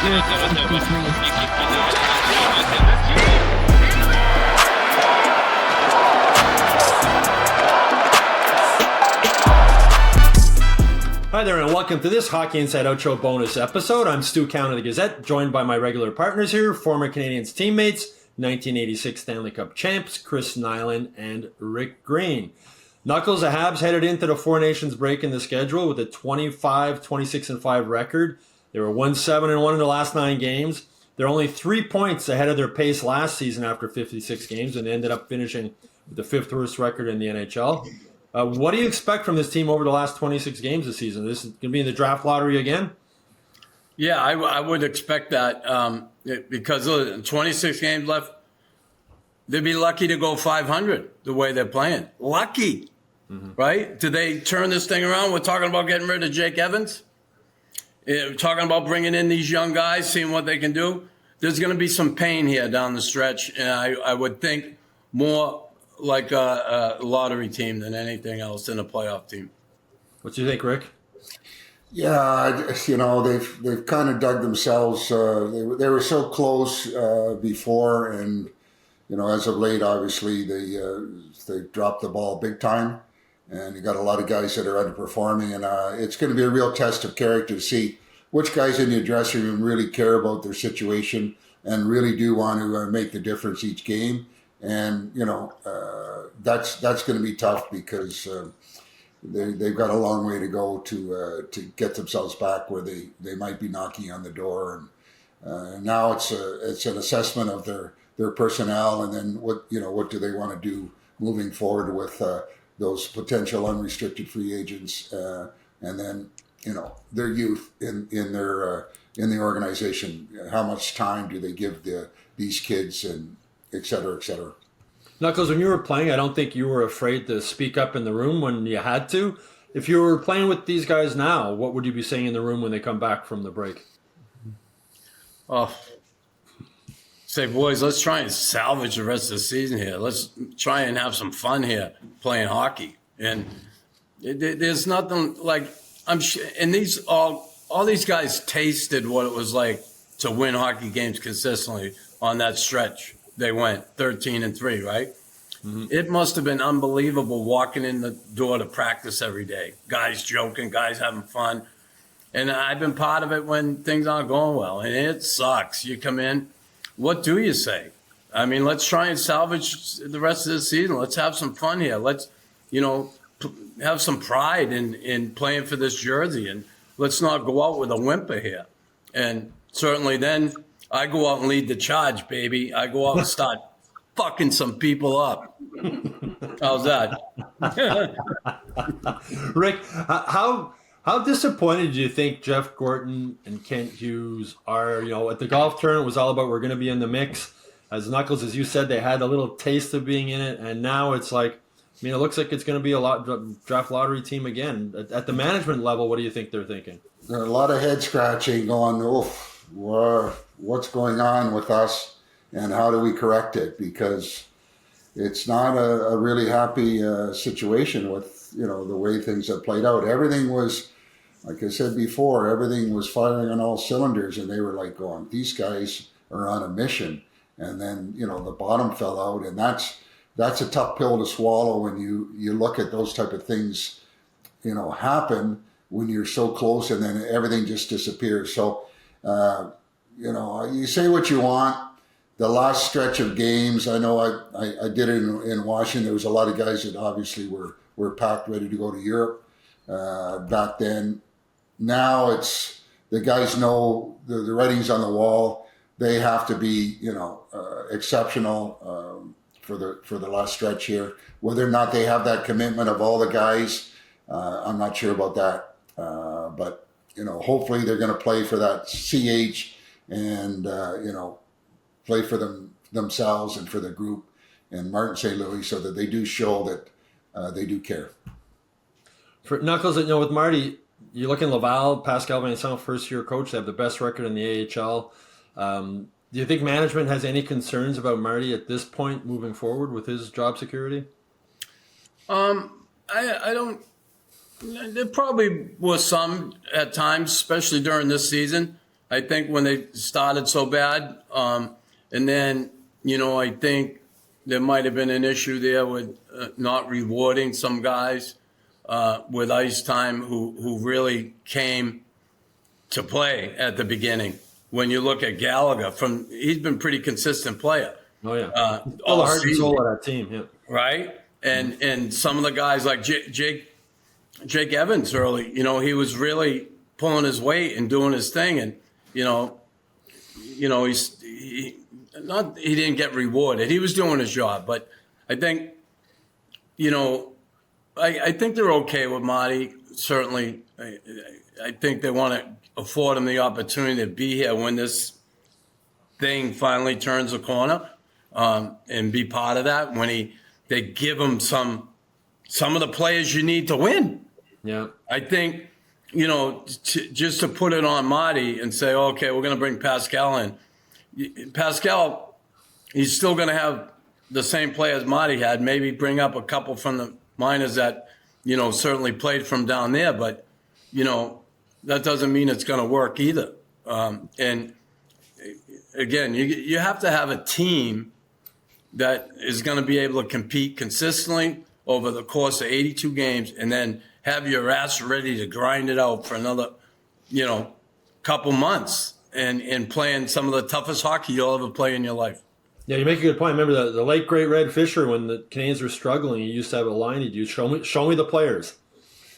Hi there, and welcome to this Hockey Inside Out Show bonus episode. I'm Stu Count of the Gazette, joined by my regular partners here, former Canadiens teammates, 1986 Stanley Cup champs, Chris Nyland and Rick Green. Knuckles, the Habs headed into the Four Nations break in the schedule with a 25-26-5 record. They were 1-7-1 in the last 9 games. They're only 3 points ahead of their pace last season after 56 games, and ended up finishing with the 5th worst record in the NHL. What do you expect from this team over the last 26 games this season? This is going to be in the draft lottery again? Yeah, I would expect that because of 26 games left. They'd be lucky to go 500 the way they're playing. Lucky, right? Do they turn this thing around? We're talking about getting rid of Jake Evans. We're talking about bringing in these young guys, seeing what they can do. There's going to be some pain here down the stretch, and I would think more like a lottery team than anything else in a playoff team. What do you think, Rick? Yeah, they've kind of dug themselves. They were so close before, and as of late, obviously they dropped the ball big time, and you got a lot of guys that are underperforming, and it's going to be a real test of character to see which guys in the dressing room really care about their situation and really do want to make the difference each game. And that's going to be tough because they've got a long way to go to get themselves back where they might be knocking on the door. And now it's an assessment of their personnel, and then what do they want to do moving forward with those potential unrestricted free agents, and then their youth in the organization. How much time do they give these kids, and et cetera, et cetera. Knuckles, when you were playing, I don't think you were afraid to speak up in the room when you had to. If you were playing with these guys now, what would you be saying in the room when they come back from the break? Oh, say, boys, let's try and salvage the rest of the season here. Let's try and have some fun here playing hockey. And there's nothing like and all these guys tasted what it was like to win hockey games consistently on that stretch. They went 13-3, right? Mm-hmm. It must have been unbelievable walking in the door to practice every day. Guys joking, guys having fun. And I've been part of it when things aren't going well. And it sucks. You come in, what do you say? I mean, let's try and salvage the rest of the season. Let's have some fun here. Let's, have some pride in playing for this jersey. And let's not go out with a whimper here. And certainly then I go out and lead the charge, baby. I go out and start fucking some people up. How's that? Rick, how disappointed do you think Jeff Gorton and Kent Hughes are? At the golf tournament, it was all about we're going to be in the mix. As Knuckles, as you said, they had a little taste of being in it, and now it's like, it looks like it's going to be a draft lottery team again. At the management level, what do you think they're thinking? There are a lot of head scratching going, what's going on with us and how do we correct it? Because it's not a really happy situation with, the way things have played out. Everything was, like I said before, everything was firing on all cylinders, and they were like going, these guys are on a mission. And then, the bottom fell out, and that's a tough pill to swallow when you look at those type of things, happen when you're so close, and then everything just disappears. So, you say what you want. The last stretch of games, I know I did it in Washington. There was a lot of guys that obviously were packed, ready to go to Europe back then. Now it's the guys know the writing's on the wall. They have to be, exceptional for the last stretch here. Whether or not they have that commitment of all the guys, I'm not sure about that. But hopefully they're going to play for that CH and play for themselves and for the group and Martin St. Louis, so that they do show that they do care. For Knuckles, with Marty, you look in Laval, Pascal Vincent, first-year coach. They have the best record in the AHL. Do you think management has any concerns about Marty at this point moving forward with his job security? I don't. There probably was some at times, especially during this season. I think when they started so bad, and then I think there might have been an issue there with not rewarding some guys with ice time who really came to play at the beginning. When you look at Gallagher, he's been pretty consistent player. Oh yeah, all the heart and season, soul of that team. Yeah, right. And some of the guys like Jake Evans early, he was really pulling his weight and doing his thing, and he didn't get rewarded. He was doing his job, but I think I think they're okay with Marty. Certainly, I think they want to afford him the opportunity to be here when this thing finally turns a corner, and be part of that. When they give him some of the players you need to win. Yeah, I think just to put it on Marty and say, okay, we're going to bring Pascal in. Pascal, he's still going to have the same players Marty had. Maybe bring up a couple from the minors that certainly played from down there, but that doesn't mean it's going to work either. And again, you have to have a team that is going to be able to compete consistently over the course of 82 games, and then have your ass ready to grind it out for another, couple months and playing some of the toughest hockey you'll ever play in your life. Yeah, you make a good point. Remember the late great Red Fisher, when the Canadiens were struggling, he used to have a line he'd use: show me the players.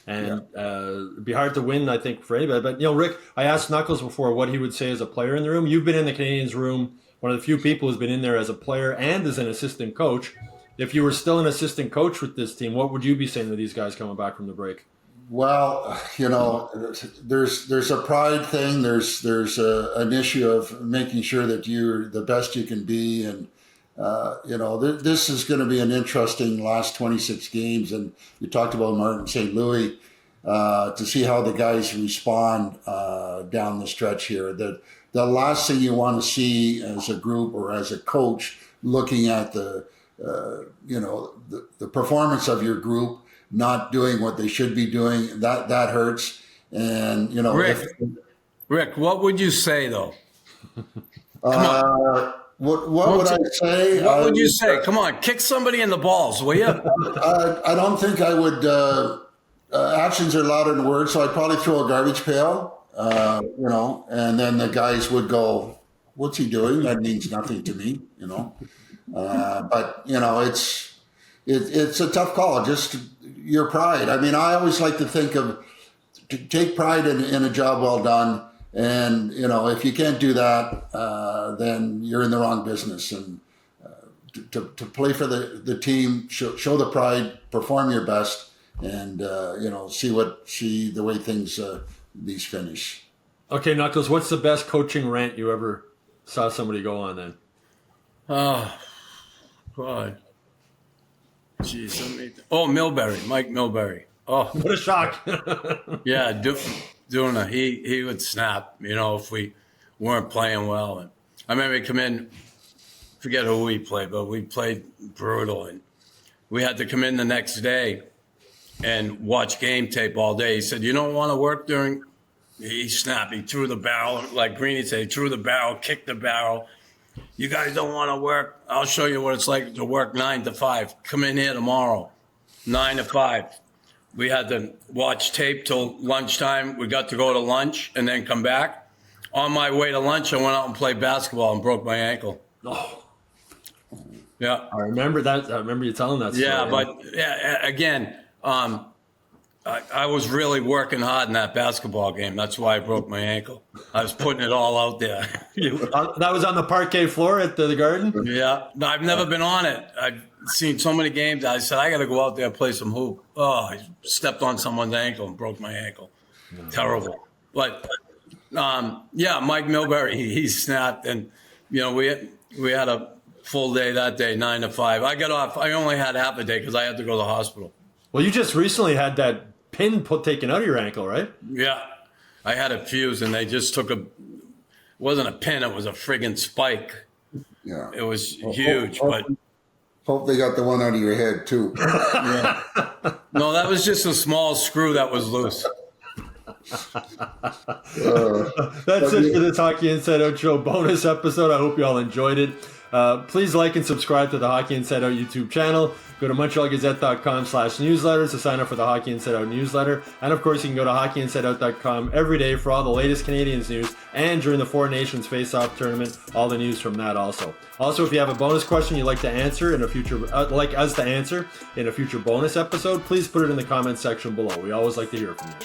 And it'd be hard to win, I think, for anybody. But Rick, I asked Knuckles before what he would say as a player in the room. You've been in the Canadiens room, one of the few people who's been in there as a player and as an assistant coach. If you were still an assistant coach with this team, what would you be saying to these guys coming back from the break? Well, there's a pride thing. There's an issue of making sure that you're the best you can be, and this is going to be an interesting last 26 games. And you talked about Martin St. Louis, to see how the guys respond down the stretch here. The last thing you want to see as a group or as a coach looking at the performance of your group not doing what they should be doing, that hurts. And Rick, what would you say though? What would I say? What would you say? Come on, kick somebody in the balls, will you? I don't think I would. Actions are louder than words, so I'd probably throw a garbage pail. And then the guys would go, "What's he doing? That means nothing to me," But it's a tough call. Just your pride. I mean, I always like to think of take pride in a job well done. And, if you can't do that, then you're in the wrong business. And to play for the team, show the pride, perform your best, and, see the way these finish. Okay, Knuckles, what's the best coaching rant you ever saw somebody go on then? Oh, God. Jeez. Mike Milbury. Oh, what a shock. Yeah, doing he would snap, if we weren't playing well. And I remember he come in, forget who we played, but we played brutal, and we had to come in the next day and watch game tape all day. He said, "You don't want to work during." He snapped. He threw the barrel, like Greeny said. He threw the barrel, kicked the barrel. "You guys don't want to work? I'll show you what it's like to work 9 to 5. Come in here tomorrow, 9 to 5. We had to watch tape till lunchtime. We got to go to lunch and then come back. On my way to lunch, I went out and played basketball and broke my ankle. Oh, yeah. I remember that. I remember you telling that story. Yeah, but again, I was really working hard in that basketball game. That's why I broke my ankle. I was putting it all out there. That was on the parquet floor at the Garden? Yeah. No, I've never been on it. I've seen so many games. I said, I got to go out there and play some hoop. Oh, I stepped on someone's ankle and broke my ankle. No. Terrible. But, Mike Milbury, he snapped. And, we had a full day that day, 9 to 5. I got off. I only had half a day because I had to go to the hospital. Well, you just recently had that pin taken out of your ankle, right? Yeah. I had a fuse, and they just took it wasn't a pin, it was a friggin' spike. Yeah. It was huge, but... Hope they got the one out of your head, too. Yeah. No, that was just a small screw that was loose. That's it for this Hockey Inside Out Show bonus episode. I hope you all enjoyed it. Please like and subscribe to the Hockey Inside Out YouTube channel. Go to MontrealGazette.com/newsletters to sign up for the Hockey Inside Out newsletter. And of course, you can go to HockeyInsideOut.com every day for all the latest Canadiens news. And during the Four Nations Face-Off tournament, all the news from that also. Also, if you have a bonus question you'd like to answer in a future, like us to answer in a future bonus episode, please put it in the comments section below. We always like to hear from you.